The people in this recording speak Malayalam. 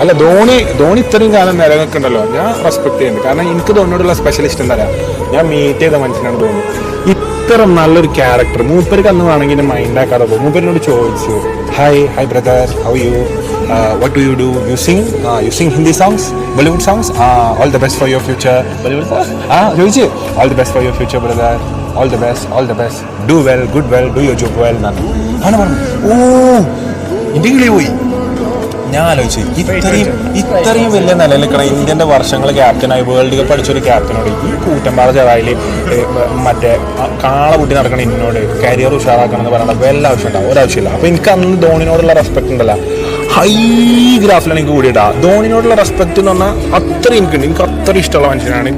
അല്ല ധോണി ഇത്രയും കാലം നിലനിൽക്കണ്ടല്ലോ, ഞാൻ റെസ്പെക്ട് ചെയ്യുന്നുണ്ട്. കാരണം എനിക്ക് ധോണിയോടുള്ള സ്പെഷ്യലിസ്റ്റ് എന്താ ഞാൻ മീറ്റ് ചെയ്ത മനുഷ്യനാണ് ധോണി. ഇത്ര നല്ലൊരു ക്യാരക്ടർ മൂപ്പർക്ക് അന്ന് വേണമെങ്കിൽ മൈൻഡ് ആക്കാതെ പോകും. മൂപ്പരിനോട് ചോദിച്ചു, hi brother, how you, what do you do? You sing Hindi songs, Bollywood songs? All the best for your future. Bollywood songs? ചോദിച്ചു, all the best for your future brother, all the best, do well, good well, do your job well. ആണ് പറഞ്ഞു. ഇന്ത്യയിലേ പോയി. ഞാൻ ആലോചിച്ചു, ഇത്രയും വലിയ നിലനിൽക്കണ ഇന്ത്യൻ്റെ വർഷങ്ങൾ ക്യാപ്റ്റനായി വേൾഡ് കപ്പ് അടിച്ചൊരു ക്യാപ്റ്റനോട് ഈ കൂറ്റമ്പാറ ചെറായിൽ മറ്റേ കാള കൂട്ടി നടക്കണ എന്നോട് കരിയർ ഉഷാറാക്കണം എന്ന് പറയണത് വല്ല ആവശ്യമുണ്ടാവും, ഒരാവശ്യമില്ല. അപ്പോൾ എനിക്ക് അന്ന് ധോണിനോടുള്ള റെസ്പെക്ട് ഉണ്ടല്ലോ ഹൈ ഗ്രാഫിലാണ് എനിക്ക് കൂടിയിട്ടാ. ധോണിനോടുള്ള റെസ്പെക്ട് എന്ന് പറഞ്ഞാൽ അത്ര എനിക്കുണ്ട്. എനിക്ക് അത്ര ഇഷ്ടമുള്ള മനുഷ്യനാണ്.